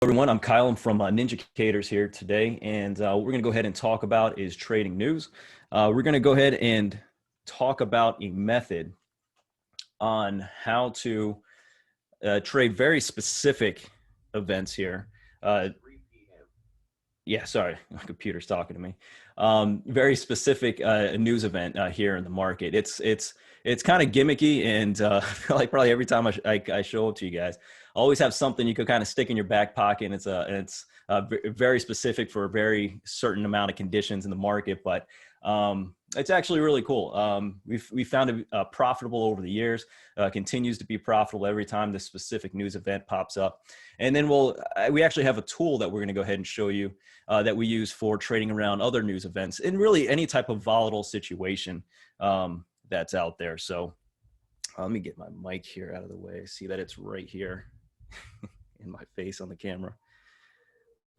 Everyone, I'm Kyle. I'm from Ninjacators here today, and what we're going to go ahead and talk about is trading news. We're going to go ahead and talk about a method on how to trade very specific events here. Yeah, sorry, my computer's talking to me. Very specific news event here in the market. It's kind of gimmicky, and I feel like probably every time I show up to you guys, I always have something you could kind of stick in your back pocket. And it's very specific for a very certain amount of conditions in the market, but it's actually really cool. We found it profitable over the years, continues to be profitable every time this specific news event pops up. And then we actually have a tool that we're going to go ahead and show you that we use for trading around other news events and really any type of volatile situation that's out there. So let me get my mic here out of the way. See that it's right here in my face on the camera.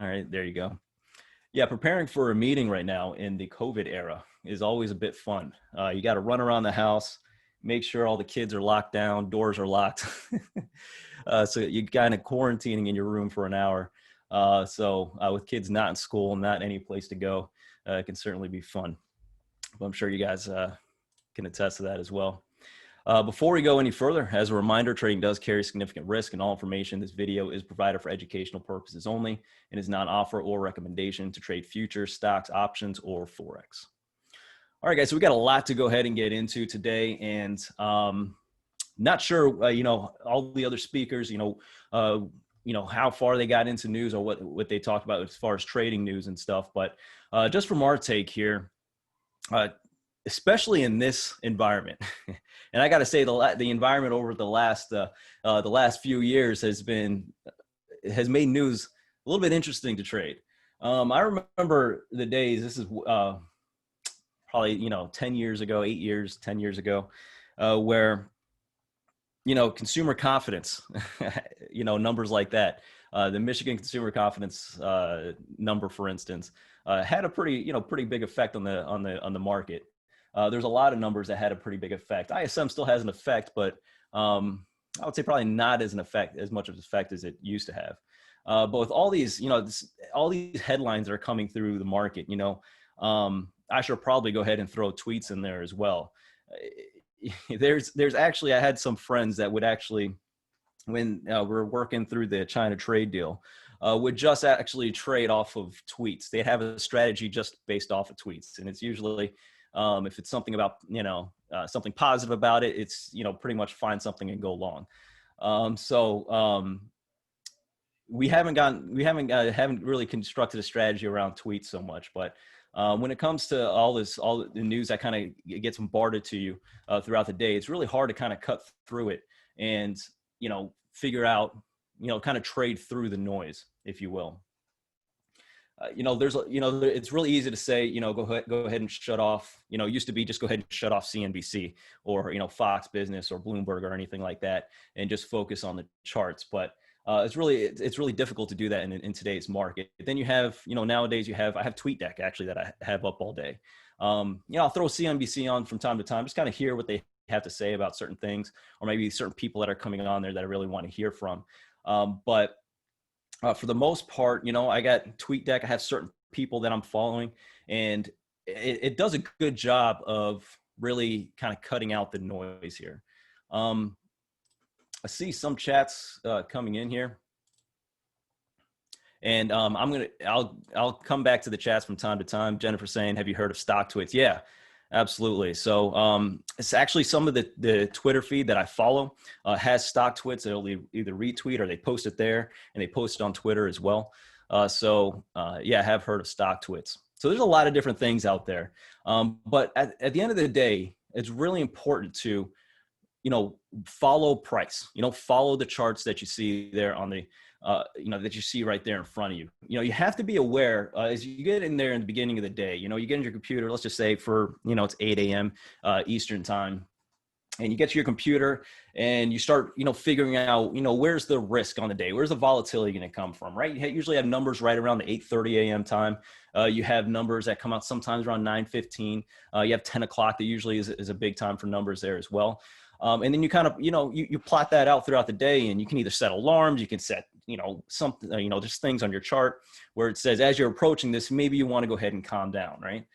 All right, there you go. Yeah, preparing for a meeting right now in the COVID era is always a bit fun. You got to run around the house, make sure all the kids are locked down, doors are locked. So you're kind of quarantining in your room for an hour. So with kids not in school, not any place to go, it can certainly be fun. But I'm sure you guys can attest to that as well. Before we go any further, as a reminder, trading does carry significant risk, and all information in this video is provided for educational purposes only and is not an offer or recommendation to trade futures, stocks, options, or Forex. All right, guys, so we got a lot to go ahead and get into today, and not sure, all the other speakers, how far they got into news or what they talked about as far as trading news and stuff. But just from our take here, especially in this environment, and I got to say the environment over the last few years has made news a little bit interesting to trade. I remember the days. This is probably 10 years ago, 8 years, 10 years ago, where consumer confidence, numbers like that. The Michigan consumer confidence number, for instance, had a pretty big effect on the market. There's a lot of numbers that had a pretty big effect. ISM still has an effect, but I would say probably not as much of an effect as it used to have. But with all these, all these headlines that are coming through the market, I should probably go ahead and throw tweets in there as well. There's actually, I had some friends that would actually, when we're working through the China trade deal, would just actually trade off of tweets. They'd have a strategy just based off of tweets. And it's usually, if it's something about, something positive about it, it's, pretty much find something and go long. We haven't really constructed a strategy around tweets so much, but when it comes to all the news that kind of gets bombarded to you throughout the day, it's really hard to kind of cut through it and, figure out, kind of trade through the noise, if you will. It's really easy to say, go ahead and shut off, it used to be just go ahead and shut off CNBC or, Fox Business or Bloomberg or anything like that and just focus on the charts. But it's really difficult to do that in today's market. Then you have, nowadays I have TweetDeck actually that I have up all day. I'll throw CNBC on from time to time, just kind of hear what they have to say about certain things, or maybe certain people that are coming on there that I really want to hear from. But for the most part, I got TweetDeck. I have certain people that I'm following, and it does a good job of really kind of cutting out the noise here. I see some chats coming in here, and I'll come back to the chats from time to time. Jennifer saying, "Have you heard of StockTwits?" Yeah, absolutely. So it's actually some of the Twitter feed that I follow has StockTwits. They'll either retweet or they post it there, and they post it on Twitter as well. Yeah, I have heard of StockTwits. So there's a lot of different things out there, but at the end of the day, it's really important to follow price, follow the charts that you see there on the, that you see right there in front of you. You have to be aware as you get in there in the beginning of the day, you get in your computer, let's just say for, it's 8 a.m. Eastern time, and you get to your computer and you start, figuring out, where's the risk on the day? Where's the volatility going to come from, right? You usually have numbers right around the 8:30 a.m. time. You have numbers that come out sometimes around 9:15. You have 10 o'clock that usually is a big time for numbers there as well. And then you kind of, you plot that out throughout the day, and you can either set alarms, you can set, something, just things on your chart where it says, as you're approaching this, maybe you want to go ahead and calm down, right?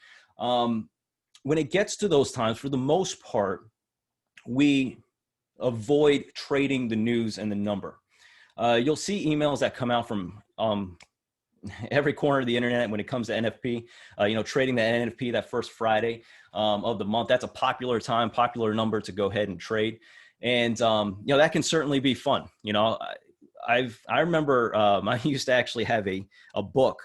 When it gets to those times, for the most part, we avoid trading the news and the number. You'll see emails that come out from every corner of the internet when it comes to NFP. Trading the NFP that first Friday of the month, that's a popular number to go ahead and trade. And that can certainly be fun. I remember I used to actually have a book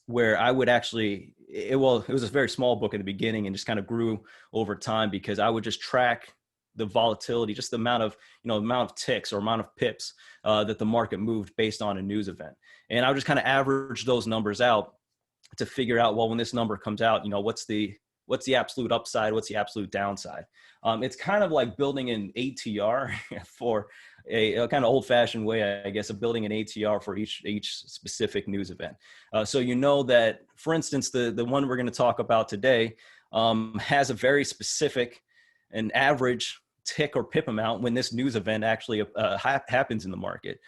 where I would actually, it was a very small book in the beginning and just kind of grew over time, because I would just track the volatility, just the amount of ticks or amount of pips that the market moved based on a news event. And I would just kind of average those numbers out to figure out, well, when this number comes out, what's the absolute upside? What's the absolute downside? It's kind of like building an ATR for a kind of old fashioned way, I guess, of building an ATR for each specific news event. So that, for instance, the one we're going to talk about today has a very specific and average tick or pip amount when this news event actually happens in the market.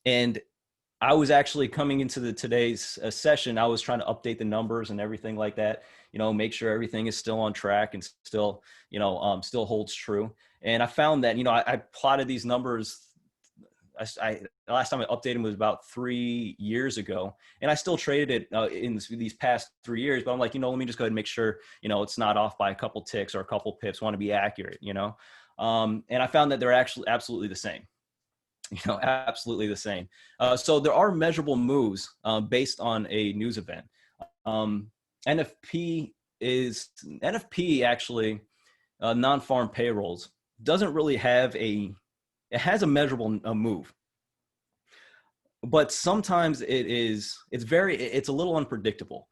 And I was actually coming into today's session, I was trying to update the numbers and everything like that, make sure everything is still on track and still, still holds true. And I found that, I plotted these numbers. The last time I updated them was about 3 years ago, and I still traded it in these past 3 years. But I'm like, let me just go ahead and make sure, it's not off by a couple ticks or a couple pips. Want to be accurate, and I found that they're actually absolutely the same. Absolutely the same. So there are measurable moves based on a news event. NFP actually, non-farm payrolls doesn't really have it has a measurable move, but sometimes it's a little unpredictable.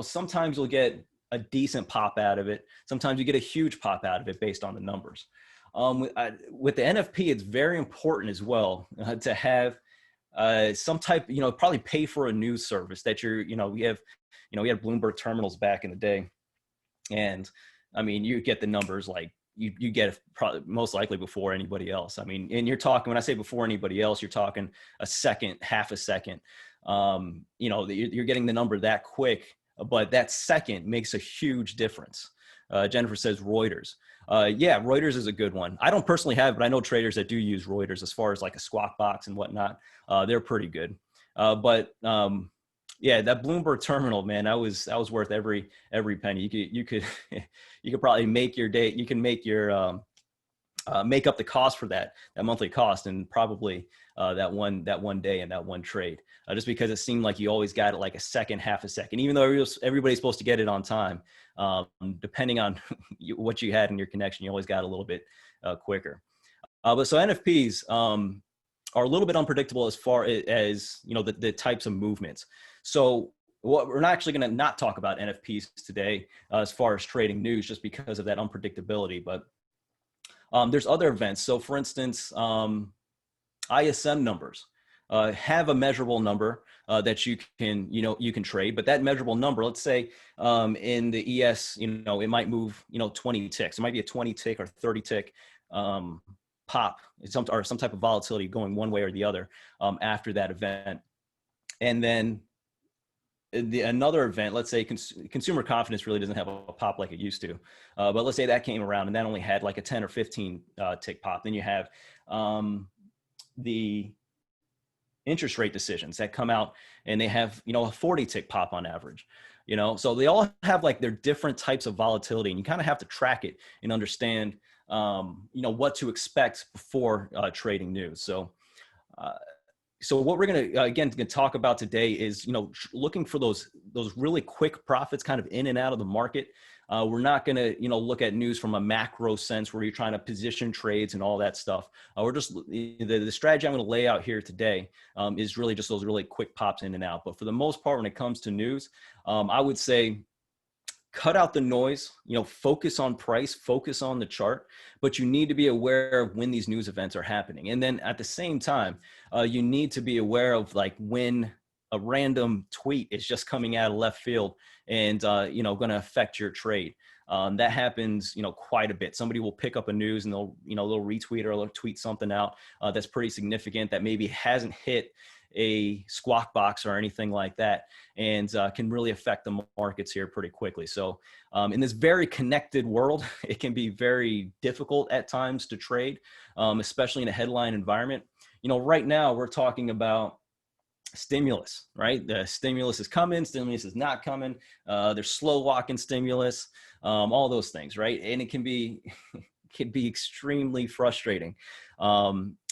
Sometimes you'll get a decent pop out of it. Sometimes you get a huge pop out of it based on the numbers. With the NFP, it's very important as well to have some type, probably pay for a news service that we had Bloomberg terminals back in the day. And I mean, you get the numbers like you get it probably most likely before anybody else. I mean, and you're talking, when I say before anybody else, you're talking a second, half a second. You're getting the number that quick, but that second makes a huge difference. Jennifer says Reuters. Yeah, Reuters is a good one. I don't personally have, but I know traders that do use Reuters as far as like a squawk box and whatnot. They're pretty good. Yeah, that Bloomberg terminal, man, that was worth every penny. You could probably make your day. You can make your make up the cost for that monthly cost, and probably that one day and that one trade, just because it seemed like you always got it like a second, half a second, even though everybody's supposed to get it on time. Depending on what you had in your connection, you always got a little bit quicker. But so NFPs are a little bit unpredictable as far as the types of movements. So we're not actually going to not talk about NFPs today as far as trading news, just because of that unpredictability. But there's other events. So for instance, ISM numbers have a measurable number that you can trade, but that measurable number, let's say in the ES, it might move 20 ticks. It might be a 20 tick or 30 tick pop, or some type of volatility going one way or the other after that event. And then another event, let's say consumer confidence really doesn't have a pop like it used to, but let's say that came around and that only had like a 10 or 15 tick pop. Then you have the interest rate decisions that come out and they have a 40 tick pop on average. So they all have like their different types of volatility, and you kind of have to track it and understand what to expect before trading news. So what we're going to talk about today is, looking for those really quick profits kind of in and out of the market. We're not going to, look at news from a macro sense where you're trying to position trades and all that stuff. We're just, the strategy I'm going to lay out here today is really just those really quick pops in and out. But for the most part, when it comes to news, I would say cut out the noise, focus on price, focus on the chart, but you need to be aware of when these news events are happening. And then at the same time, you need to be aware of like when a random tweet is just coming out of left field and, going to affect your trade. That happens, quite a bit. Somebody will pick up a news and they'll retweet or they'll tweet something out that's pretty significant that maybe hasn't hit a squawk box or anything like that, and can really affect the markets here pretty quickly. So in this very connected world, it can be very difficult at times to trade, especially in a headline environment. Right now we're talking about stimulus, right? The stimulus is coming, stimulus is not coming. There's slow walking stimulus, all those things, right? And it can be extremely frustrating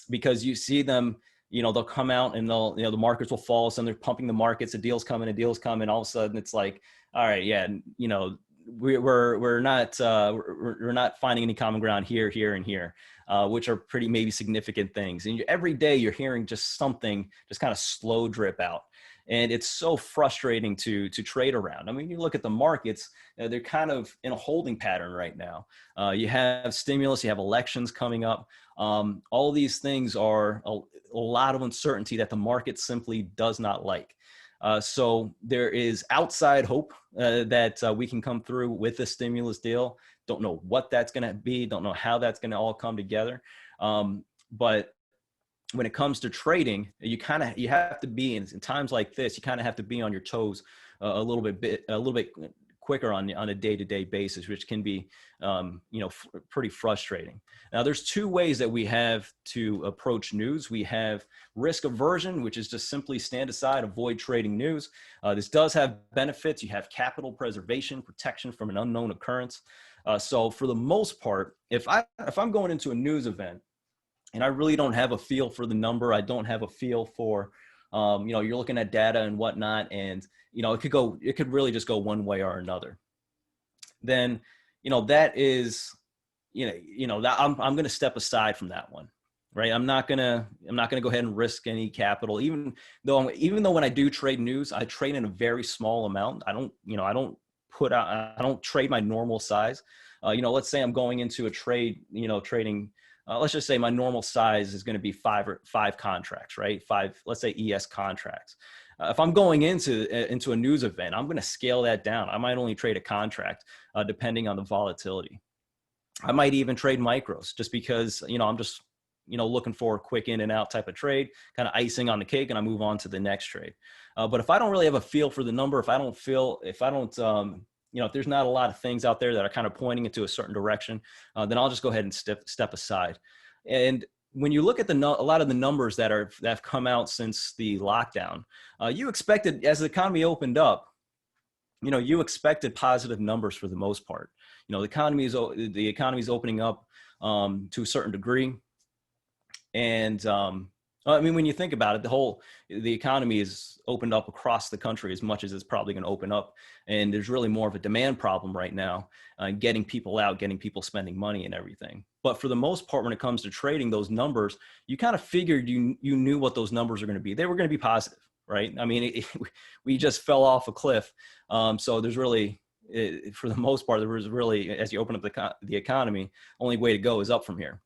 because you see them, they'll come out and the markets will fall. So they're pumping the markets, a deal's coming, all of a sudden it's like, all right, yeah, we're not finding any common ground here, and here, which are pretty maybe significant things. And every day you're hearing just something just kind of slow drip out. And it's so frustrating to trade around. I mean, you look at the markets, they're kind of in a holding pattern right now. You have stimulus, you have elections coming up. All these things are a lot of uncertainty that the market simply does not like. So there is outside hope that we can come through with the stimulus deal. Don't know what that's going to be. Don't know how that's going to all come together. But when it comes to trading, you have to be in times like this. You kind of have to be on your toes a little bit quicker on a day-to-day basis, which can be pretty frustrating. Now, there's two ways that we have to approach news. We have risk aversion, which is just simply stand aside, avoid trading news. This does have benefits. You have capital preservation, protection from an unknown occurrence. So for the most part, if I'm going into a news event and I really don't have a feel for the number, I don't have a feel for, you're looking at data and whatnot, and, it could really just go one way or another. Then, that is, that I'm going to step aside from that one, right? I'm not going to go ahead and risk any capital, even though when I do trade news, I trade in a very small amount. I don't trade my normal size. Let's say I'm going into a trade, trading, let's just say my normal size is going to be five contracts, right? Let's say ES contracts. If I'm going into a news event, I'm going to scale that down. I might only trade a contract depending on the volatility. I might even trade micros just because, I'm just, looking for a quick in and out type of trade, kind of icing on the cake, and I move on to the next trade. But if I don't really have a feel for the number, if there's not a lot of things out there that are kind of pointing into a certain direction, then I'll just go ahead and step aside. And when you look at a lot of the numbers that have come out since the lockdown, you expected, as the economy opened up, you expected positive numbers for the most part. The economy is opening up to a certain degree, and when you think about it, the economy is opened up across the country as much as it's probably going to open up. And there's really more of a demand problem right now, getting people out, getting people spending money and everything. But for the most part, when it comes to trading, those numbers, you kind of figured you knew what those numbers are going to be. They were going to be positive, right? I mean, we just fell off a cliff. So there's really, for the most part, there was really, as you open up the economy, only way to go is up from here.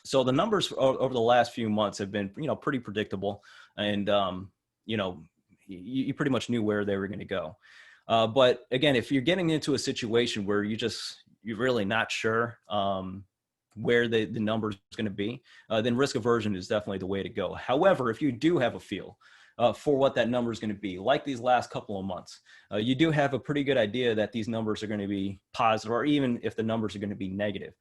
So the numbers over the last few months have been, pretty predictable, and you pretty much knew where they were going to go. But again, if you're getting into a situation where you're really not sure where the number is going to be, then risk aversion is definitely the way to go. However, if you do have a feel for what that number is going to be, like these last couple of months, you do have a pretty good idea that these numbers are going to be positive, or even if the numbers are going to be negative.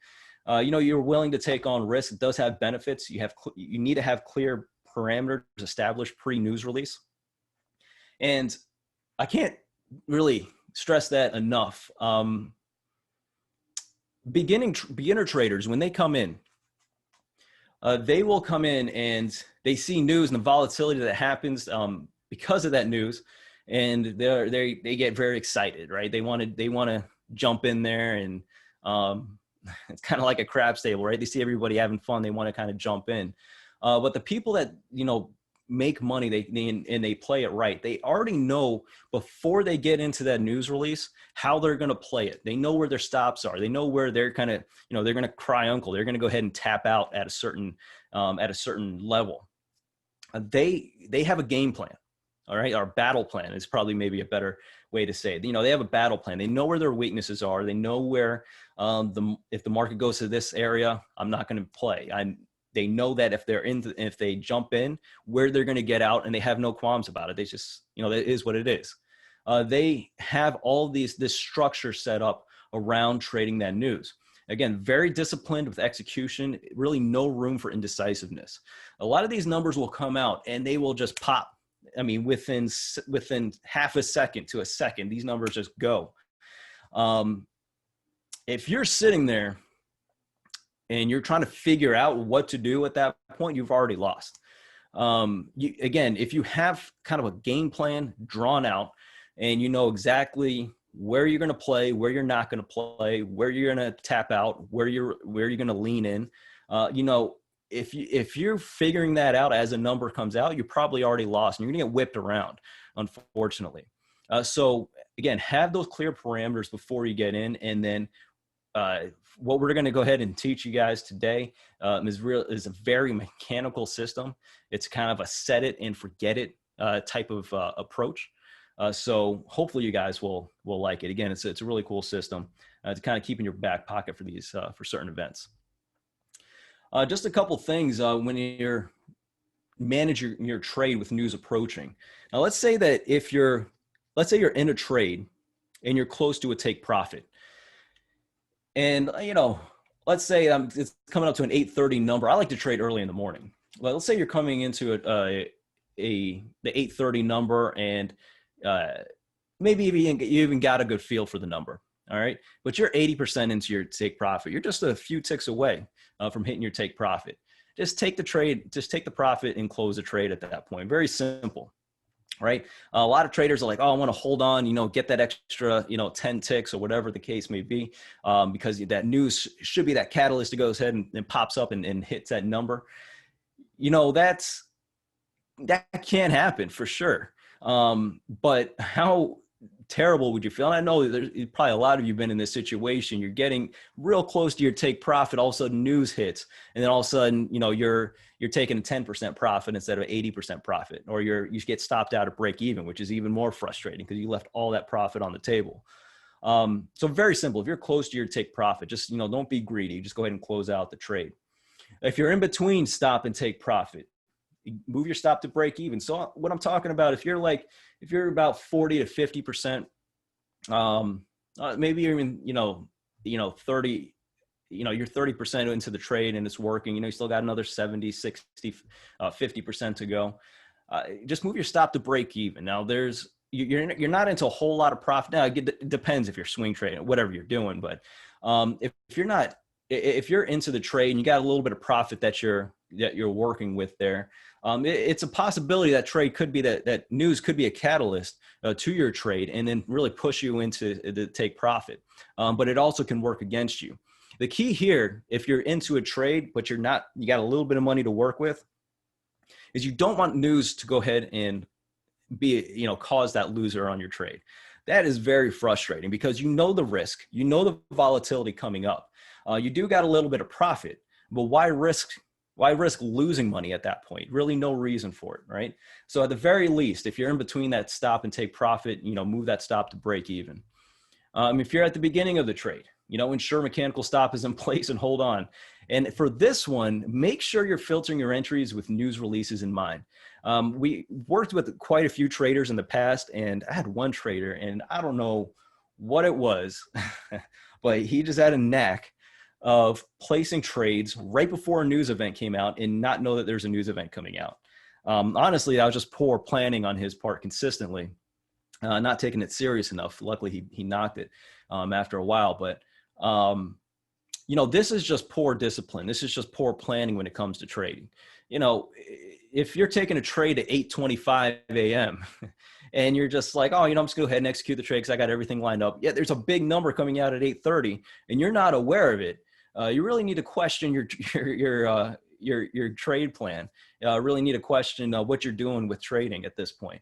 You're willing to take on risk. It does have benefits. You need to have clear parameters established pre-news release. And I can't really stress that enough. Beginner traders, when they come in, they will come in and they see news and the volatility that happens because of that news, and they get very excited, right? They want to jump in there, and it's kind of like a craps table, right? They see everybody having fun, they want to kind of jump in. But the people that make money, they play it right. They already know before they get into that news release how they're going to play it. They know where their stops are. They know where they're kind of, they're going to cry uncle. They're going to go ahead and tap out at a certain level. They have a game plan. All right. Our battle plan is probably maybe a better way to say it. You know, they have a battle plan. They know where their weaknesses are. They know where if the market goes to this area, I'm not going to play. They know that if they jump in, where they're going to get out, and they have no qualms about it. They just, you know, it is what it is. They have all this structure set up around trading that news. Again, very disciplined with execution, really no room for indecisiveness. A lot of these numbers will come out and they will just pop. I mean, within half a second to a second, these numbers just go. If you're sitting there and you're trying to figure out what to do at that point, you've already lost. Again, if you have kind of a game plan drawn out and you know exactly where you're going to play, where you're not going to play, where you're going to tap out, where you're going to lean in, you know, if you're figuring that out as a number comes out, you're probably already lost and you're going to get whipped around, unfortunately. So again, have those clear parameters before you get in. And then what we're going to go ahead and teach you guys today is a very mechanical system. It's kind of a set it and forget it type of approach. So hopefully you guys will like it. Again, it's a really cool system to kind of keep in your back pocket for these for certain events. Just a couple things when you're manage your trade with news approaching. Now, let's say you're in a trade and you're close to a take profit. And, you know, let's say it's coming up to an 8:30 number. I like to trade early in the morning. Well, let's say you're coming into the 8:30 number and maybe you even got a good feel for the number. All right. But you're 80% into your take profit. You're just a few ticks away from hitting your take profit. Just take the trade, just take the profit and close the trade at that point. Very simple. Right. A lot of traders are like, oh, I want to hold on, you know, get that extra, 10 ticks or whatever the case may be, because that news should be that catalyst that goes ahead and pops up and hits that number. You know, that can happen for sure. But how terrible would you feel? And I know there's probably a lot of you been in this situation. You're getting real close to your take profit. All of a sudden news hits. And then all of a sudden, you know, you're taking a 10% profit instead of 80% profit, or you get stopped out at break even, which is even more frustrating because you left all that profit on the table. So very simple. If you're close to your take profit, just, don't be greedy. Just go ahead and close out the trade. If you're in between stop and take profit, move your stop to break even. So what I'm talking about, if you're about 40 to 50%, maybe you're even, 30, you're 30% into the trade and it's working, you still got another 70, 60, 50% to go. Just move your stop to break even. Now you're not into a whole lot of profit. Now it depends if you're swing trading, whatever you're doing. But if you're into the trade and you got a little bit of profit that you're working with there, it's a possibility that trade could be that news could be a catalyst to your trade and then really push you into the take profit. But it also can work against you. The key here, if you're into a trade, but you got a little bit of money to work with, is you don't want news to go ahead and cause that loser on your trade. That is very frustrating because the risk, the volatility coming up. You do got a little bit of profit, but why risk losing money at that point? Really no reason for it, right? So at the very least, if you're in between that stop and take profit, move that stop to break even. If you're at the beginning of the trade, ensure mechanical stop is in place and hold on. And for this one, make sure you're filtering your entries with news releases in mind. We worked with quite a few traders in the past, and I had one trader, and I don't know what it was, but he just had a knack of placing trades right before a news event came out and not know that there's a news event coming out. Honestly, that was just poor planning on his part consistently, not taking it serious enough. Luckily, he knocked it after a while, but this is just poor discipline. This is just poor planning when it comes to trading. If you're taking a trade at 8:25 a.m. and you're just like, oh, I'm just go ahead and execute the trade because I got everything lined up. Yeah, there's a big number coming out at 8:30 and you're not aware of it. You really need to question your trade plan. Really need to question what you're doing with trading at this point.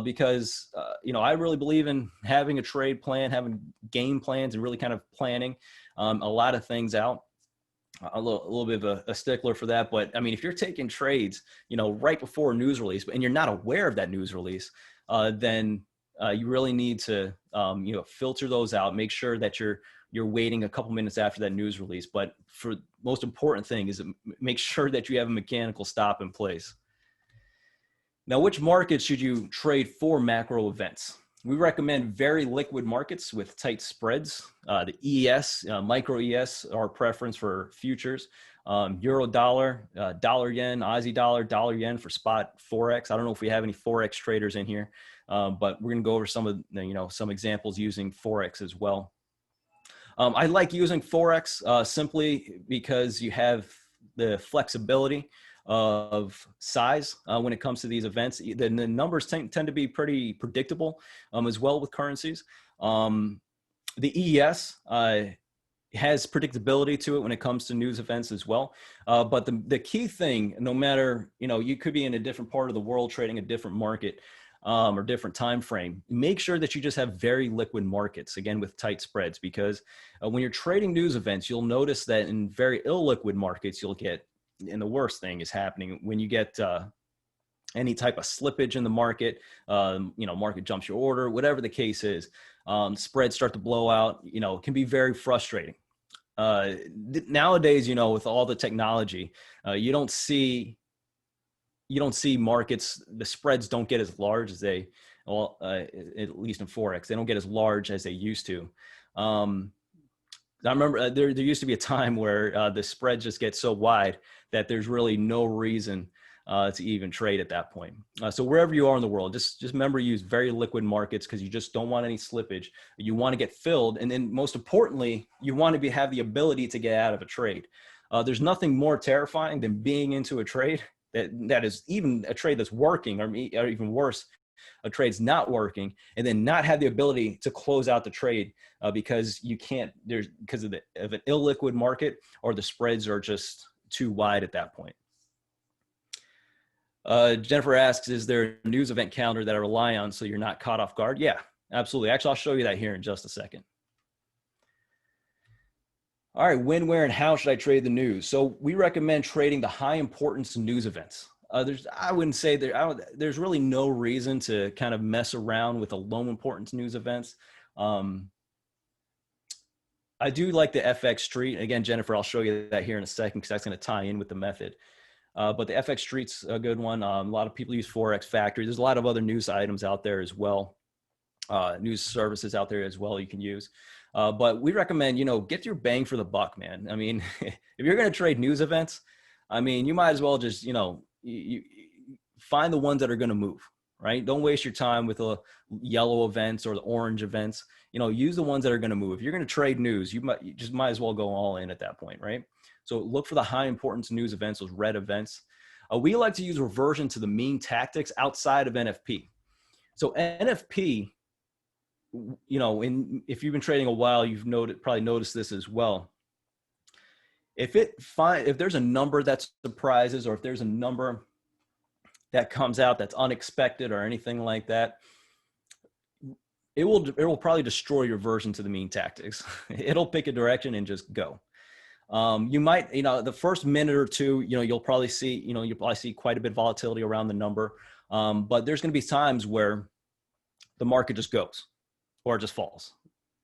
Because I really believe in having a trade plan, having game plans, and really kind of planning a lot of things out. a little bit of a stickler for that. But I mean, if you're taking trades, right before a news release, and you're not aware of that news release, then you really need to, filter those out. Make sure that you're waiting a couple minutes after that news release. But for most important thing is make sure that you have a mechanical stop in place. Now, which markets should you trade for macro events? We recommend very liquid markets with tight spreads. The ES, micro ES, our preference for futures. Euro dollar, dollar yen, Aussie dollar, dollar yen for spot Forex. I don't know if we have any Forex traders in here, but we're going to go over some of some examples using Forex as well. I like using Forex simply because you have the flexibility of size when it comes to these events. The numbers tend to be pretty predictable as well with currencies. The ES has predictability to it when it comes to news events as well. But the key thing, no matter, you could be in a different part of the world trading a different market or different time frame, make sure that you just have very liquid markets, again, with tight spreads, because when you're trading news events, you'll notice that in very illiquid markets, you'll get, and the worst thing is happening when you get any type of slippage in the market, market jumps your order, whatever the case is, spreads start to blow out, it can be very frustrating. Nowadays, with all the technology, you don't see markets, the spreads don't get as large as they, at least in Forex, they don't get as large as they used to. I remember there used to be a time where the spread just gets so wide that there's really no reason to even trade at that point. So wherever you are in the world, just remember to use very liquid markets, because you just don't want any slippage. You want to get filled. And then most importantly, you want to have the ability to get out of a trade. There's nothing more terrifying than being into a trade that is even a trade that's working, or even worse, a trade's not working, and then not have the ability to close out the trade because you can't, because of an illiquid market, or the spreads are just too wide at that point. Jennifer asks, is there a news event calendar that I rely on so you're not caught off guard? Yeah, absolutely. Actually, I'll show you that here in just a second. All right, when, where, and how should I trade the news? So we recommend trading the high importance news events. I wouldn't say there's really no reason to kind of mess around with the low importance news events. I do like the FX Street. Again, Jennifer, I'll show you that here in a second, because that's going to tie in with the method. But the FX Street's a good one. A lot of people use Forex Factory. There's a lot of other news items out there as well. News services out there as well you can use. But we recommend, get your bang for the buck, man. I mean, if you're going to trade news events, I mean, you might as well just, you find the ones that are going to move, right? Don't waste your time with the yellow events or the orange events. Use the ones that are going to move. If you're going to trade news, you might as well go all in at that point, right? So look for the high importance news events, those red events. We like to use reversion to the mean tactics outside of NFP. So NFP, if you've been trading a while, you've probably noticed this as well. If there's a number that surprises, or if there's a number that comes out that's unexpected or anything like that, it will probably destroy your version to the mean tactics. It'll pick a direction and just go. You might, the first minute or two, you'll probably see quite a bit of volatility around the number. But there's going to be times where the market just goes, or it just falls,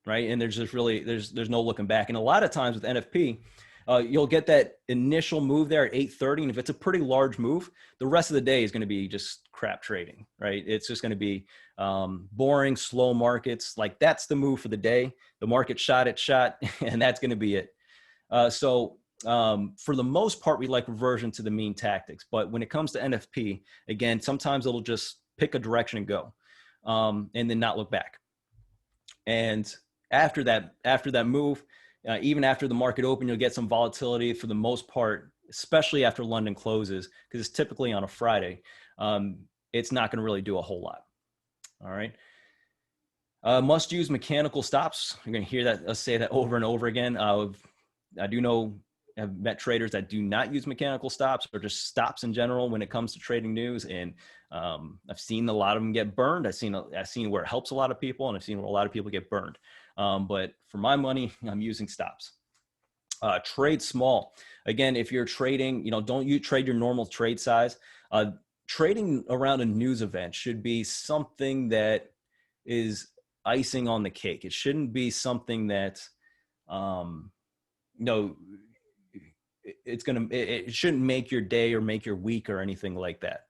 right? And there's no looking back. And a lot of times with NFP, you'll get that initial move there at 8:30. And if it's a pretty large move, the rest of the day is going to be just crap trading, right? It's just going to be boring, slow markets. Like, that's the move for the day. The market shot, and that's going to be it. So for the most part, we like reversion to the mean tactics. But when it comes to NFP, again, sometimes it'll just pick a direction and go, and then not look back. And after that move, even after the market open, you'll get some volatility for the most part, especially after London closes, because it's typically on a Friday. It's not going to really do a whole lot. All right. Must use mechanical stops. You're going to hear us say that over and over again. I do know, I've met traders that do not use mechanical stops, or just stops in general when it comes to trading news. And I've seen a lot of them get burned. I've seen where it helps a lot of people, and I've seen where a lot of people get burned. But for my money, I'm using stops. Trade small. Again, if you're trading, don't you trade your normal trade size. Trading around a news event should be something that is icing on the cake. It shouldn't be something that, you know, it shouldn't make your day or make your week or anything like that.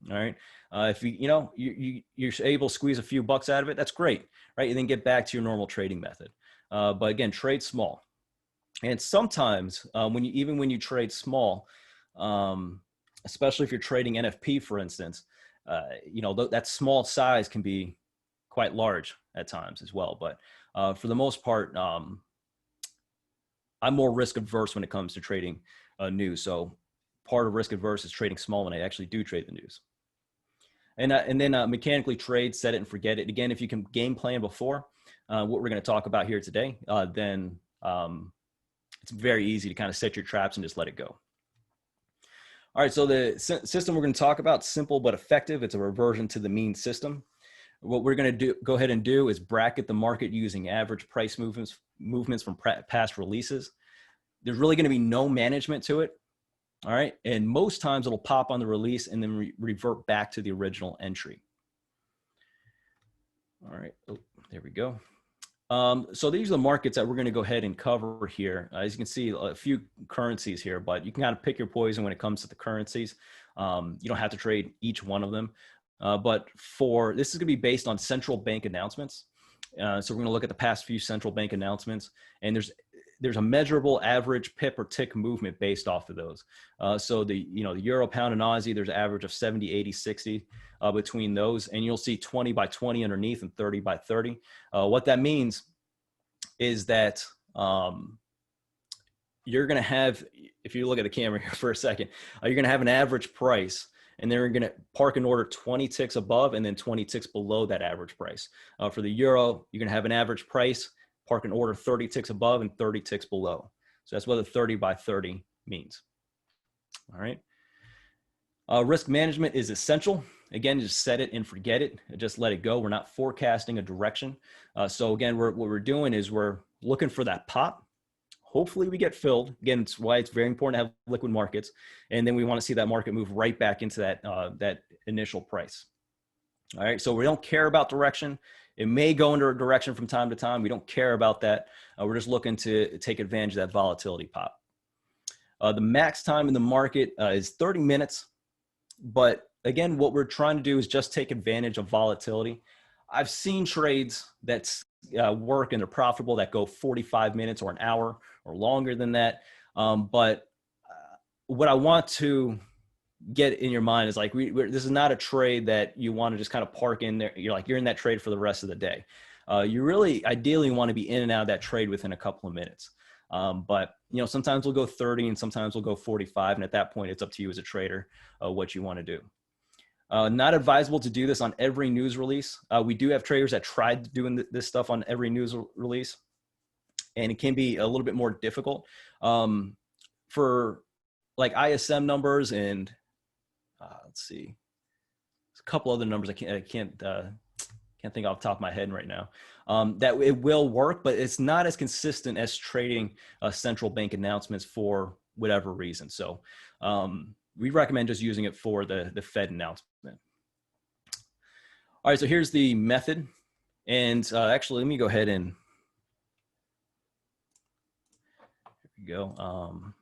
All right. If you're able to squeeze a few bucks out of it, that's great, right? And then get back to your normal trading method. But again, trade small. And sometimes when you trade small, especially if you're trading NFP, for instance, that small size can be quite large at times as well. But for the most part, I'm more risk averse when it comes to trading news. So part of risk averse is trading small when I actually do trade the news. And then mechanically trade, set it and forget it. Again, if you can game plan before what we're going to talk about here today, then it's very easy to kind of set your traps and just let it go. All right, so the system we're going to talk about, simple but effective. It's a reversion to the mean system. What we're going to go ahead and do is bracket the market using average price movements from past releases. There's really going to be no management to it. All right, and most times it'll pop on the release and then revert back to the original entry. All right, oh, there we go. So these are the markets that we're going to go ahead and cover here. As you can see, a few currencies here, but you can kind of pick your poison when it comes to the currencies. You don't have to trade each one of them. But this is going to be based on central bank announcements. So we're going to look at the past few central bank announcements, and there's a measurable average pip or tick movement based off of those. So the euro, pound, and Aussie, there's an average of 70, 80, 60 between those, and you'll see 20 by 20 underneath and 30 by 30. What that means is that you're going to have, if you look at the camera here for a second, you're going to have an average price, and then we're going to park an order 20 ticks above and then 20 ticks below that average price. For the euro, you're going to have an average price, park an order 30 ticks above and 30 ticks below. So that's what the 30 by 30 means. All right. Risk management is essential. Again, just set it and forget it. Just let it go. We're not forecasting a direction. So again, what we're doing is we're looking for that pop. Hopefully we get filled. Again, it's why it's very important to have liquid markets. And then we want to see that market move right back into that initial price. All right, so we don't care about direction. It may go into a direction from time to time. We don't care about that. We're just looking to take advantage of that volatility pop. The max time in the market is 30 minutes. But again, what we're trying to do is just take advantage of volatility. I've seen trades that work and they're profitable that go 45 minutes or an hour or longer than that. But what I want to get in your mind is like, this is not a trade that you want to just kind of park in there. You're in that trade for the rest of the day. You really ideally want to be in and out of that trade within a couple of minutes. But sometimes we'll go 30 and sometimes we'll go 45. And at that point, it's up to you as a trader, what you want to do. Not advisable to do this on every news release. We do have traders that tried doing this stuff on every news release, and it can be a little bit more difficult. For like ISM numbers and let's see, there's a couple other numbers I can't think off the top of my head right now. That it will work, but it's not as consistent as trading central bank announcements for whatever reason. So we recommend just using it for the Fed announcement. All right, so here's the method. And actually, let me go ahead and, here we go.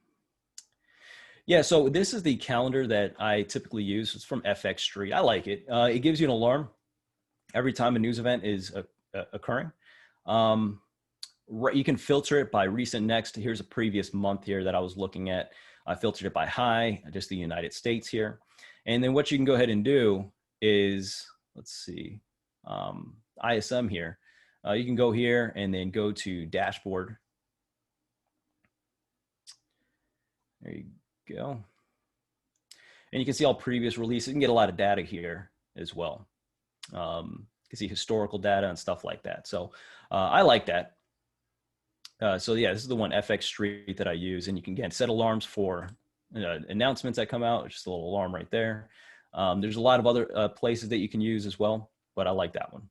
Yeah, so this is the calendar that I typically use. It's from FX Street. I like it. It gives you an alarm every time a news event is occurring. You can filter it by recent next. Here's a previous month here that I was looking at. I filtered it by high, just the United States here. And then what you can go ahead and do is, let's see, ISM here. You can go here and then go to dashboard. There you go. And you can see all previous releases. You can get a lot of data here as well. You can see historical data and stuff like that. So I like that. So yeah, this is the one, FX Street, that I use. And you can, again, set alarms for announcements that come out. It's just a little alarm right there. There's a lot of other places that you can use as well, but I like that one.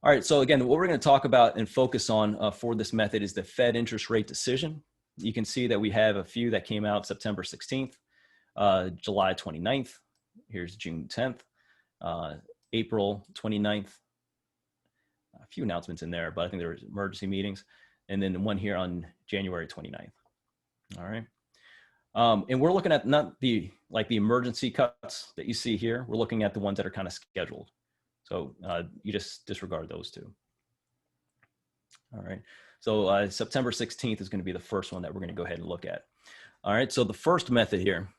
All right, so again, what we're going to talk about and focus on for this method is the Fed interest rate decision. You can see that we have a few that came out September 16th, July 29th, here's June 10th, April 29th, a few announcements in there, but I think there was emergency meetings, and then one here on January 29th. All right. And we're looking at not the emergency cuts that you see here. We're looking at the ones that are kind of scheduled. So you just disregard those two. All right. So September 16th is going to be the first one that we're going to go ahead and look at. All right. So the first method here,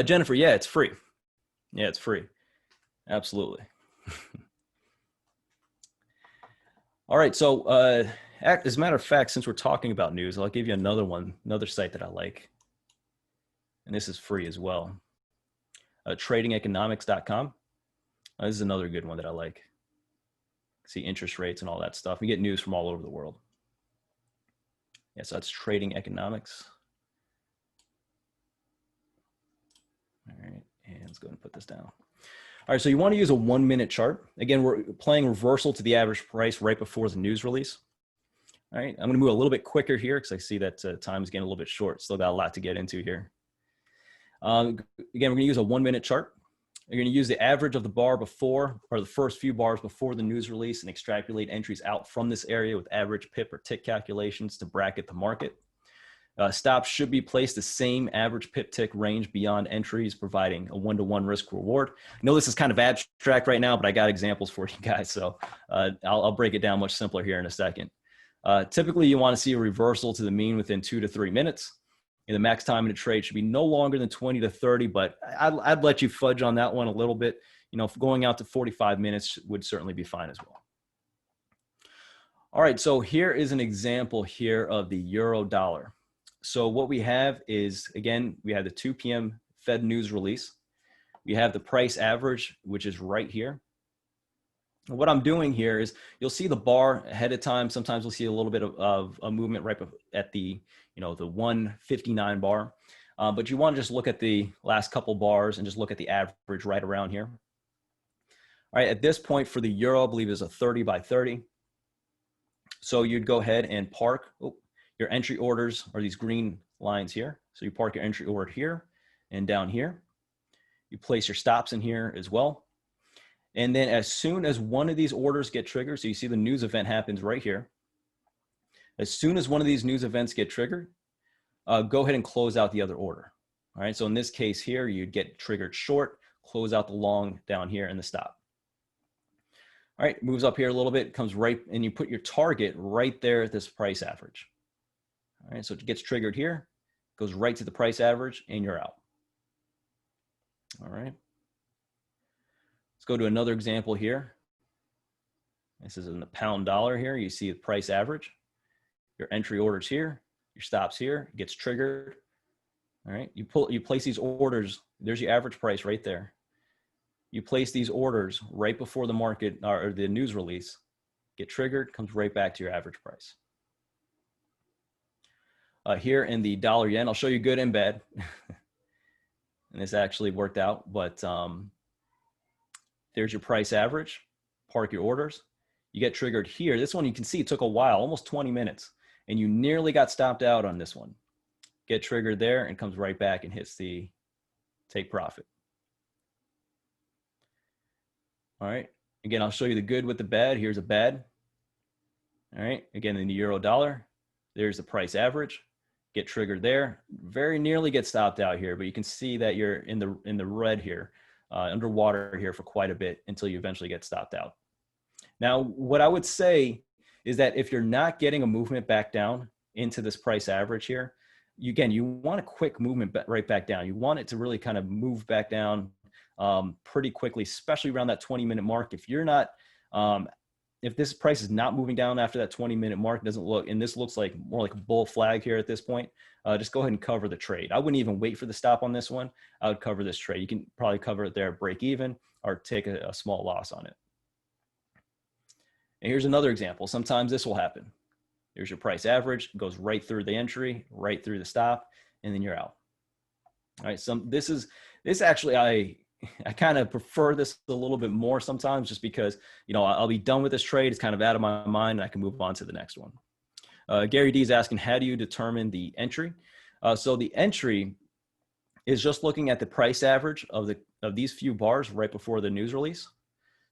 Jennifer, yeah, it's free. Yeah, it's free. Absolutely. All right. So as a matter of fact, since we're talking about news, I'll give you another one, another site that I like. And this is free as well. TradingEconomics.com. This is another good one that I like. See interest rates and all that stuff. We get news from all over the world. Yeah, so that's Trading Economics. All right, and let's go ahead and put this down. All right, so you want to use a 1 minute chart. Again, we're playing reversal to the average price right before the news release. All right, I'm going to move a little bit quicker here because I see that time is getting a little bit short. Still got a lot to get into here. Again, we're going to use a 1 minute chart. You're going to use the average of the bar before, or the first few bars before the news release, and extrapolate entries out from this area with average pip or tick calculations to bracket the market. Stops should be placed the same average pip tick range beyond entries, providing a 1-to-1 risk reward. I know this is kind of abstract right now, but I got examples for you guys, so I'll break it down much simpler here in a second. Typically, you want to see a reversal to the mean within 2 to 3 minutes. And the max time in a trade should be no longer than 20 to 30, but I'd let you fudge on that one a little bit. You know, going out to 45 minutes would certainly be fine as well. All right, so here is an example here of the euro dollar. So what we have is, again, we have the 2 p.m. Fed news release. We have the price average, which is right here. And what I'm doing here is you'll see the bar ahead of time. Sometimes we'll see a little bit of a movement right at the, the 159 bar. But you want to just look at the last couple bars and just look at the average right around here. All right, at this point for the euro, I believe is a 30 by 30. So you'd go ahead and park your entry orders are these green lines here. So you park your entry order here and down here. You place your stops in here as well. And then as soon as one of these orders get triggered, so you see the news event happens right here. As soon as one of these news events get triggered, go ahead and close out the other order. All right, so in this case here, you'd get triggered short, close out the long down here and the stop. All right, moves up here a little bit, comes right, and you put your target right there at this price average. All right, so it gets triggered here, goes right to the price average, and you're out. All right. Let's go to another example here. This is in the pound dollar here. You see the price average. Your entry orders here, your stops here, it gets triggered. All right, you place these orders. There's your average price right there. You place these orders right before the market or the news release, get triggered, comes right back to your average price. Here in the dollar yen, I'll show you good and bad. And this actually worked out, but there's your price average, park your orders. You get triggered here. This one you can see it took a while, almost 20 minutes, and you nearly got stopped out on this one. Get triggered there and comes right back and hits the take profit. All right, again, I'll show you the good with the bad. Here's a bad. All right, again, in the euro dollar, there's the price average. Get triggered there, very nearly get stopped out here, but you can see that you're in the red here, underwater here for quite a bit until you eventually get stopped out. Now, what I would say is that if you're not getting a movement back down into this price average here, you want a quick movement right back down. You want it to really kind of move back down pretty quickly, especially around that 20-minute mark. If you're not, if this price is not moving down after that 20-minute mark, doesn't look, and this looks like more like a bull flag here at this point, just go ahead and cover the trade. I wouldn't even wait for the stop on this one. I would cover this trade. You can probably cover it there, break even, or take a small loss on it. And here's another example. Sometimes this will happen. Here's your price average, goes right through the entry, right through the stop, and then you're out. All right, this actually, I kind of prefer this a little bit more sometimes, just because, you know, I'll be done with this trade. It's kind of out of my mind and I can move on to the next one. Gary D is asking, how do you determine the entry? So the entry is just looking at the price average of these few bars right before the news release.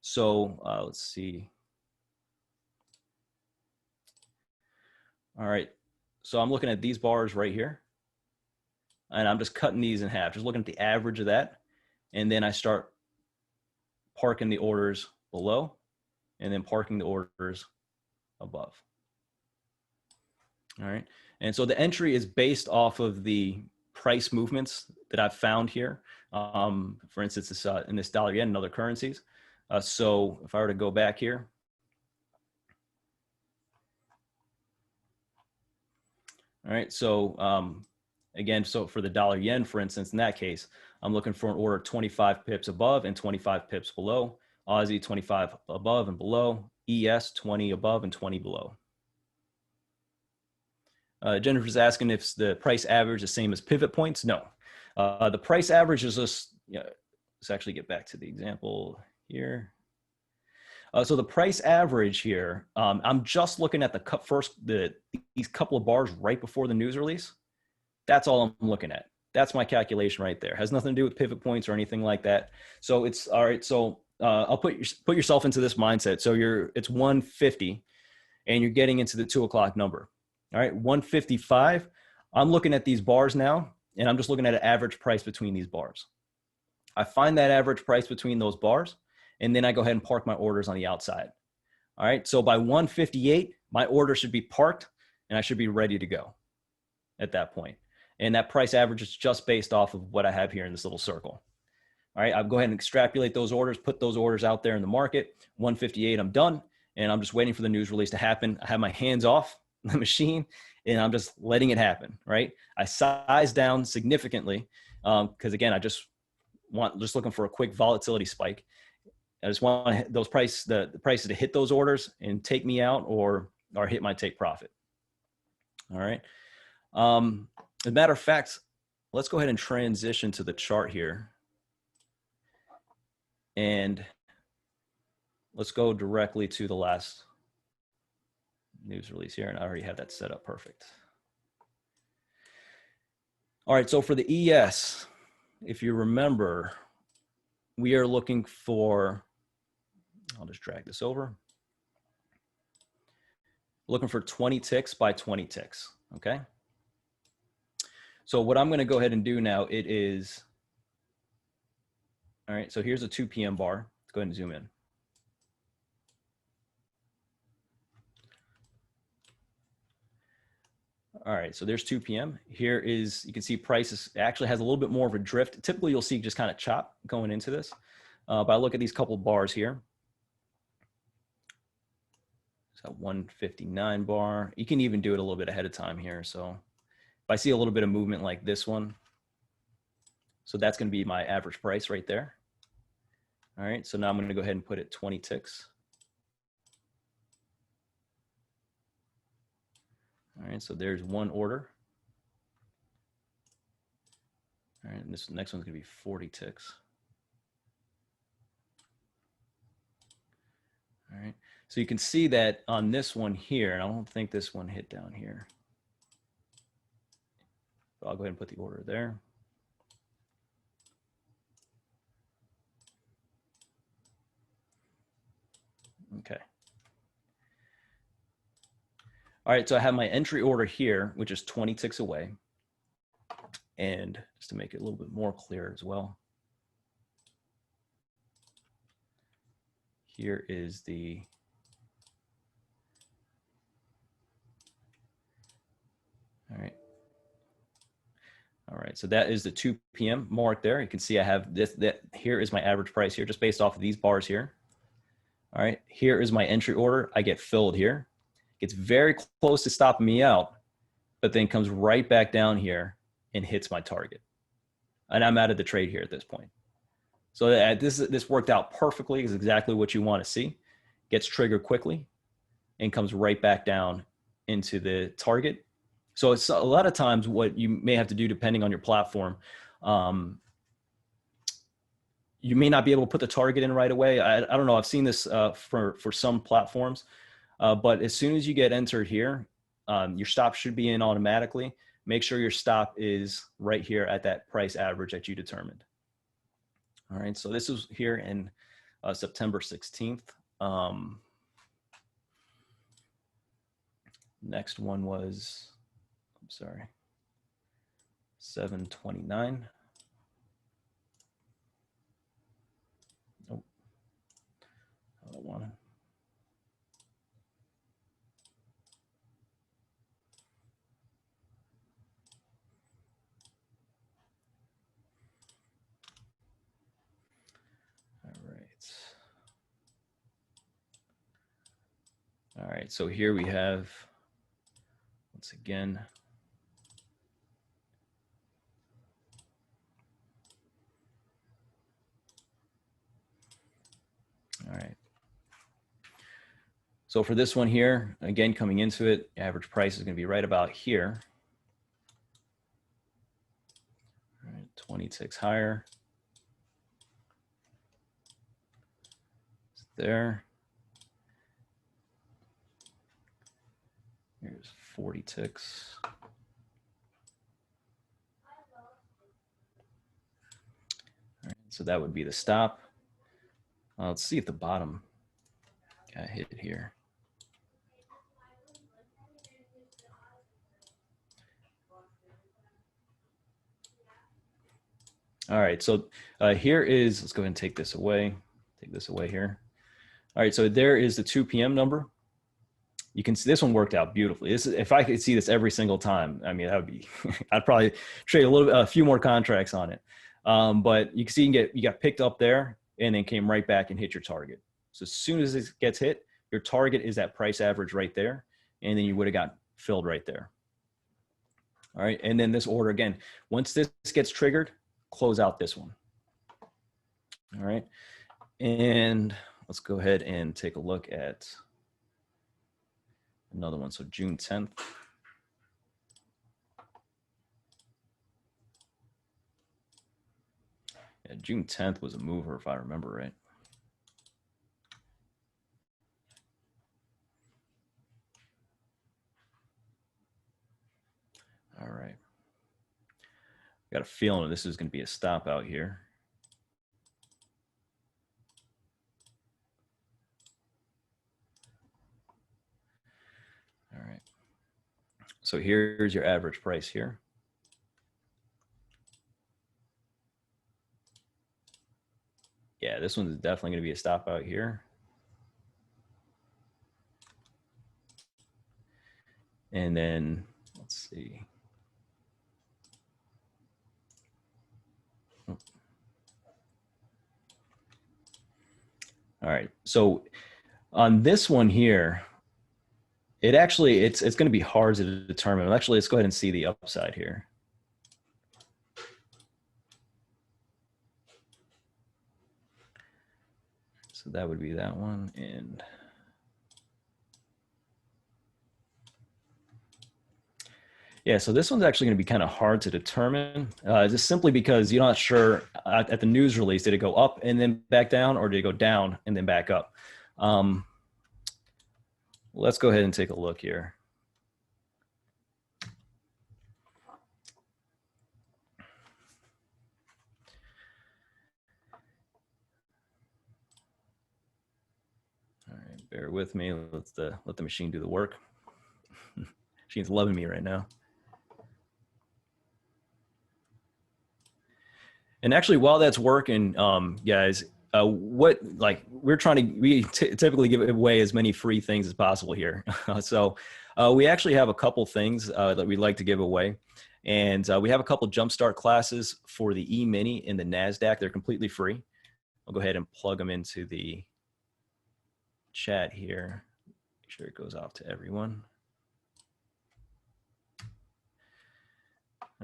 So let's see. All right. So I'm looking at these bars right here, and I'm just cutting these in half, just looking at the average of that. And then I start parking the orders below and then parking the orders above. All right. And so the entry is based off of the price movements that I've found here. For instance, this, in this dollar yen and other currencies. So if I were to go back here, all right, so again, so for the dollar yen, for instance, in that case, I'm looking for an order 25 pips above and 25 pips below. Aussie 25 above and below. ES 20 above and 20 below. Jennifer's asking if the price average is the same as pivot points. No, the price average is just, let's actually get back to the example here. So the price average here, I'm just looking at these couple of bars right before the news release. That's all I'm looking at. That's my calculation right there. Has nothing to do with pivot points or anything like that. So it's all right. So I'll put yourself into this mindset. So it's 150 and you're getting into the 2 o'clock number. All right, 155. I'm looking at these bars now, and I'm just looking at an average price between these bars. I find that average price between those bars, and then I go ahead and park my orders on the outside. All right, so by 158, my order should be parked, and I should be ready to go at that point. And that price average is just based off of what I have here in this little circle. All right, I'll go ahead and extrapolate those orders, put those orders out there in the market. 158, I'm done, and I'm just waiting for the news release to happen. I have my hands off the machine and I'm just letting it happen, right? I size down significantly because again, I just looking for a quick volatility spike. I just want those the prices to hit those orders and take me out or hit my take profit. All right. As a matter of fact, let's go ahead and transition to the chart here. And let's go directly to the last news release here, and I already have that set up perfect. All right, so for the ES, if you remember, we are looking for, I'll just drag this over, looking for 20 ticks by 20 ticks, okay? So what I'm gonna go ahead and do now, it is, all right, so here's a 2 p.m. bar. Let's go ahead and zoom in. All right, so there's 2 p.m. Here is, you can see prices actually has a little bit more of a drift. Typically, you'll see just kind of chop going into this. But I look at these couple bars here. It's got 159 bar. You can even do it a little bit ahead of time here. So if I see a little bit of movement like this one, so that's going to be my average price right there. All right, so now I'm going to go ahead and put it 20 ticks. All right, so there's one order. All right, and this next one's gonna be 40 ticks. All right, so you can see that on this one here, and I don't think this one hit down here. But I'll go ahead and put the order there. Okay. All right, so I have my entry order here, which is 20 ticks away. And just to make it a little bit more clear as well, here is the all right, so that is the 2 p.m. mark there. You can see I have this, here is my average price here, just based off of these bars here. All right, here is my entry order. I get filled here. It's very close to stopping me out, but then comes right back down here and hits my target. And I'm out of the trade here at this point. So this worked out perfectly. Is exactly what you want to see. Gets triggered quickly and comes right back down into the target. So it's a lot of times what you may have to do, depending on your platform, you may not be able to put the target in right away. I don't know. I've seen this for some platforms, but as soon as you get entered here, your stop should be in automatically. Make sure your stop is right here at that price average that you determined. All right, so this is here in September 16th. Next one was, I'm sorry, 729. Oh, I don't want to. All right, so here we have, once again, all right. So for this one here, again, coming into it, average price is going to be right about here. All right, 20 ticks higher. It's there. Here's 40 ticks. All right, so that would be the stop. Let's see if the bottom got hit here. All right, so here is, let's go ahead and take this away. Take this away here. All right, so there is the 2 p.m. number. You can see this one worked out beautifully. This is, if I could see this every single time, I mean, that would be, I'd probably trade a few more contracts on it. But you can see you got picked up there and then came right back and hit your target. So as soon as it gets hit, your target is that price average right there. And then you would have got filled right there. All right. And then this order again, once this gets triggered, close out this one. All right. And let's go ahead and take a look at another one. So June 10th. Yeah, June 10th was a mover, if I remember right. All right. Got a feeling this is going to be a stop out here. All right. So here's your average price here. Yeah, this one's definitely going to be a stop out here. And then let's see. All right. So on this one here, it's going to be hard to determine. Actually, let's go ahead and see the upside here. So that would be that one. And yeah, so this one's actually going to be kind of hard to determine, just simply because you're not sure at the news release, did it go up and then back down, or did it go down and then back up? Let's go ahead and take a look here. All right, bear with me. Let the machine do the work. Machine's loving me right now. And actually, while that's working, guys, we typically give away as many free things as possible here. So we actually have a couple things that we'd like to give away. And we have a couple jumpstart classes for the E-mini and the NASDAQ. They're completely free. I'll go ahead and plug them into the chat here. Make sure it goes off to everyone.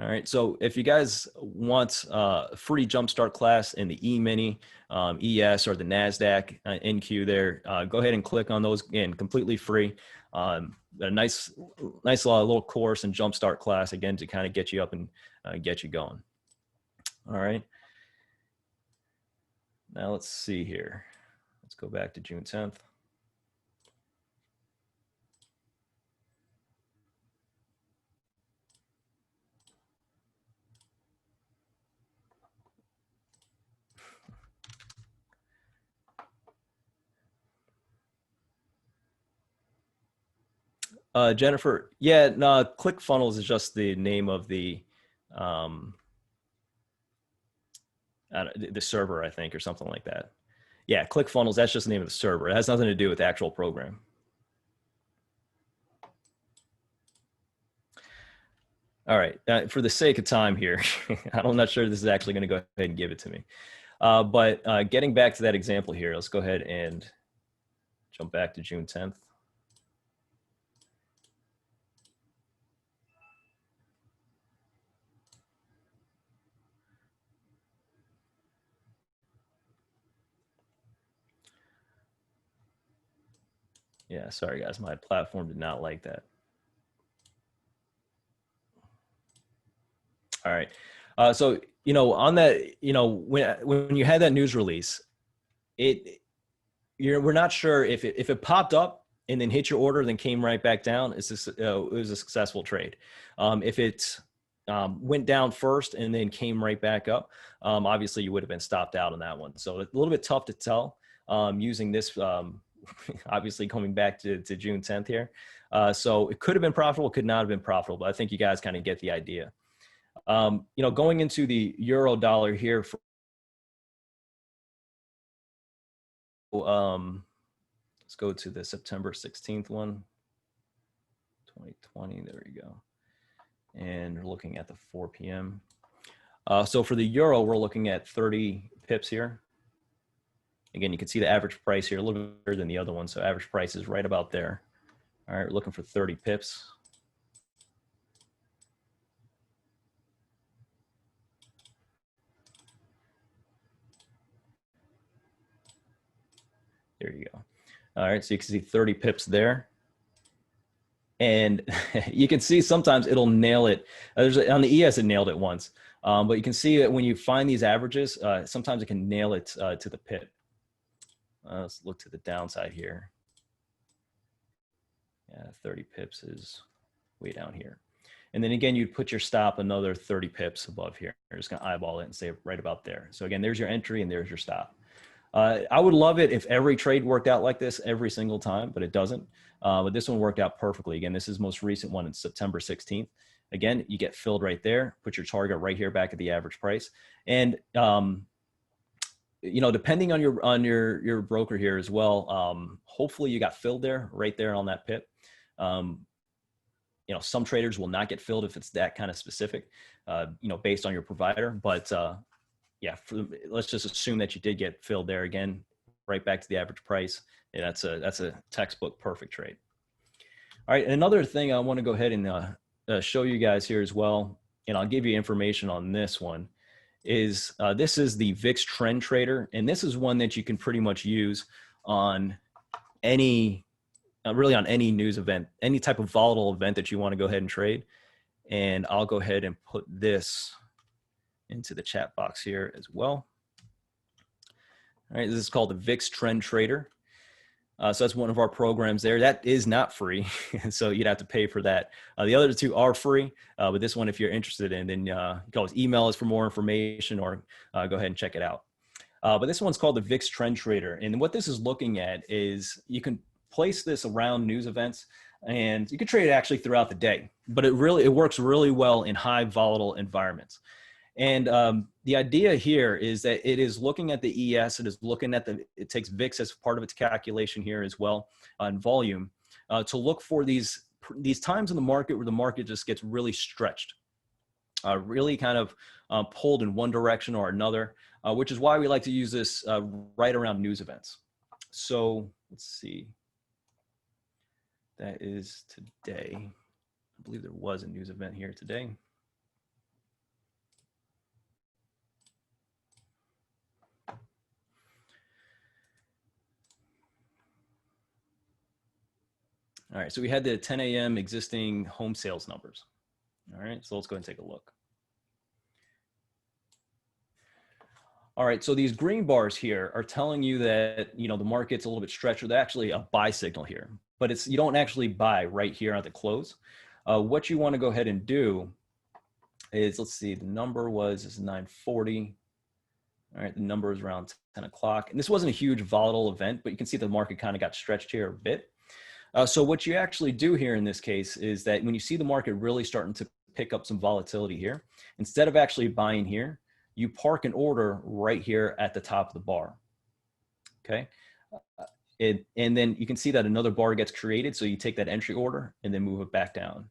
All right, so if you guys want a free jumpstart class in the E-mini, ES, or the NASDAQ NQ there, go ahead and click on those. Again, completely free. A nice little course and jumpstart class, again, to kind of get you up and get you going. All right. Now let's see here. Let's go back to June 10th. Jennifer, yeah, no, ClickFunnels is just the name of um, the server, I think, or something like that. Yeah, ClickFunnels, that's just the name of the server. It has nothing to do with the actual program. All right, for the sake of time here, I'm not sure this is actually going to go ahead and give it to me. But getting back to that example here, let's go ahead and jump back to June 10th. Yeah, sorry guys, my platform did not like that. All right. So, you know, on that, you know, when you had that news release, we're not sure if it popped up and then hit your order, then came right back down. It was a successful trade. If it went down first and then came right back up, obviously you would have been stopped out on that one. So it's a little bit tough to tell using this, obviously coming back to June 10th here. So it could have been profitable, could not have been profitable, but I think you guys kind of get the idea. You know, going into the euro dollar here for, let's go to the September 16th one, 2020. There we go. And we're looking at the 4 p.m. So for the euro, we're looking at 30 pips here. Again, you can see the average price here a little bit better than the other one. So average price is right about there. All right, we're looking for 30 pips. There you go. All right, so you can see 30 pips there. And you can see sometimes it'll nail it. On the ES, it nailed it once. But you can see that when you find these averages, sometimes it can nail it to the pip. Let's look to the downside here. Yeah, 30 pips is way down here. And then again, you'd put your stop another 30 pips above here. You're just gonna eyeball it and say right about there. So again, there's your entry and there's your stop. I would love it if every trade worked out like this every single time, but it doesn't. But this one worked out perfectly. Again, this is the most recent one. It's September 16th. Again, you get filled right there, put your target right here back at the average price. And, you know, depending on your broker here as well, hopefully you got filled there, right there on that pip. You know, some traders will not get filled if it's that kind of specific, you know, based on your provider. But yeah, let's just assume that you did get filled there again, right back to the average price. Yeah, that's a textbook perfect trade. All right, and another thing I want to go ahead and show you guys here as well, and I'll give you information on this one, is this is the VIX Trend Trader, and this is one that you can pretty much use on any, really on any news event, any type of volatile event that you want to go ahead and trade. And I'll go ahead and put this into the chat box here as well. All right, this is called the VIX Trend Trader. So that's one of our programs there. That is not free, so you'd have to pay for that. The other two are free, but this one, if you're interested in, then you can always email us for more information or go ahead and check it out. But this one's called the VIX Trend Trader. And what this is looking at is you can place this around news events, and you can trade it actually throughout the day, but it works really well in high volatile environments. And the idea here is that it is looking at the ES, it is looking at it takes VIX as part of its calculation here as well on volume to look for these times in the market where the market just gets really stretched, really kind of pulled in one direction or another, which is why we like to use this right around news events. So let's see. That is today. I believe there was a news event here today. All right, so we had the 10 a.m. existing home sales numbers. All right, so let's go ahead and take a look. All right, so these green bars here are telling you that, you know, the market's a little bit stretched. They're actually a buy signal here, but it's, you don't actually buy right here at the close. What you want to go ahead and do is, let's see, the number is 940. All right, the number is around 10 o'clock. And this wasn't a huge volatile event, but you can see the market kind of got stretched here a bit. So what you actually do here in this case is that when you see the market really starting to pick up some volatility here, instead of actually buying here, you park an order right here at the top of the bar. Okay. And then you can see that another bar gets created. So you take that entry order and then move it back down.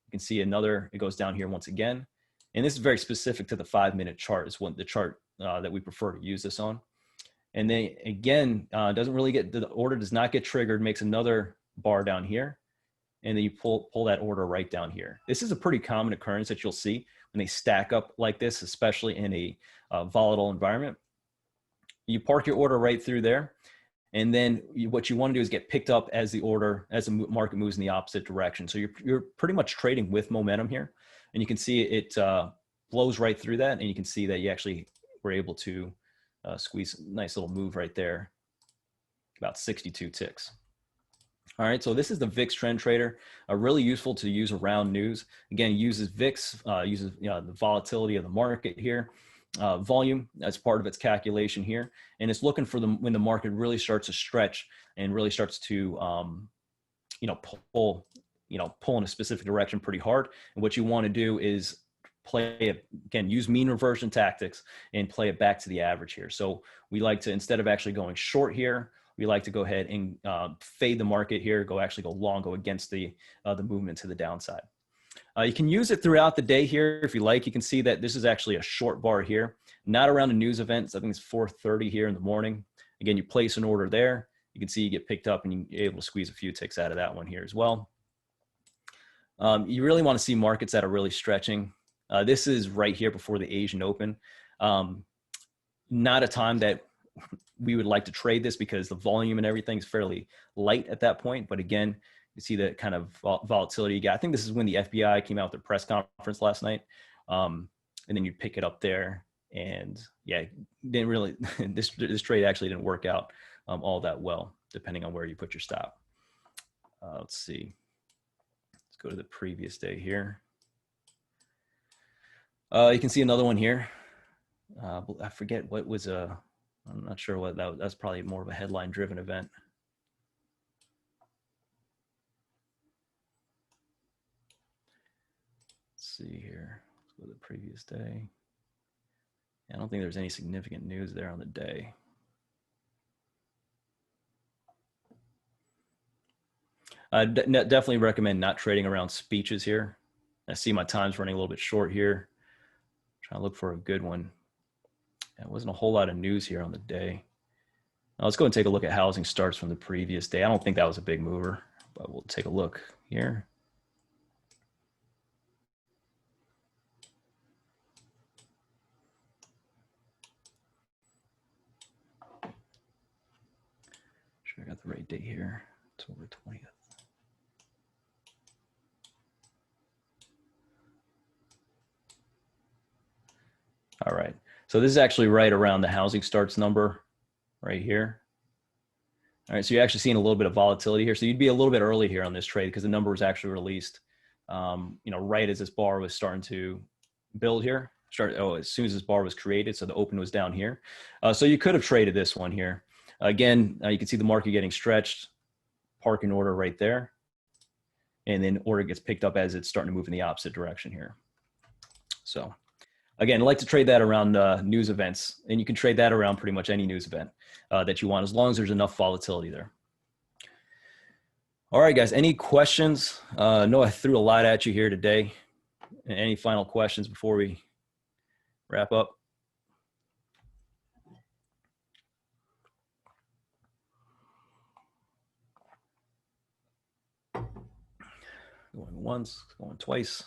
You can see another, it goes down here once again. And this is very specific to the 5-minute chart, is what the chart that we prefer to use this on. And then again, doesn't really get, the order does not get triggered, makes another bar down here. And then you pull that order right down here. This is a pretty common occurrence that you'll see when they stack up like this, especially in a volatile environment. You park your order right through there. And then what you want to do is get picked up as the market moves in the opposite direction. So you're pretty much trading with momentum here. And you can see it blows right through that. And you can see that you actually were able to squeeze a nice little move right there, about 62 ticks. All right, so this is the VIX Trend Trader, really useful to use around news. Again, uses VIX, uses the volatility of the market here, volume as part of its calculation here, and it's looking for when the market really starts to stretch and really starts to pull in a specific direction pretty hard. And what you want to do is play it, again, use mean reversion tactics and play it back to the average here. So we like to, instead of actually going short here, we like to go ahead and fade the market here, actually go long, go against the movement to the downside. You can use it throughout the day here if you like. You can see that this is actually a short bar here, not around a news event. So I think it's 4:30 here in the morning. Again, you place an order there. You can see you get picked up and you're able to squeeze a few ticks out of that one here as well. You really want to see markets that are really stretching. This is right here before the Asian Open. Not a time that we would like to trade this because the volume and everything is fairly light at that point. But again, you see the kind of volatility you got. I think this is when the FBI came out with their press conference last night. And then you pick it up there. And yeah, didn't really, this trade actually didn't work out all that well, depending on where you put your stop. Let's see. Let's go to the previous day here. You can see another one here. I forget what was I'm not sure what that was. That's probably more of a headline driven event. Let's see here. Let's go to the previous day. I don't think there's any significant news there on the day. I definitely recommend not trading around speeches here. I see my time's running a little bit short here. Trying to look for a good one. There wasn't a whole lot of news here on the day. Now let's go and take a look at housing starts from the previous day. I don't think that was a big mover, but we'll take a look here. Sure, I got the right date here. October 20th. All right. So this is actually right around the housing starts number right here. All right. So you're actually seeing a little bit of volatility here. So you'd be a little bit early here on this trade because the number was actually released, right as this bar was starting to build here. As soon as this bar was created. So the open was down here. So you could have traded this one here. Again, you can see the market getting stretched, parking order right there. And then order gets picked up as it's starting to move in the opposite direction here. So again, I like to trade that around news events, and you can trade that around pretty much any news event that you want, as long as there's enough volatility there. All right, guys, any questions? I know I threw a lot at you here today. Any final questions before we wrap up? Going once, going twice.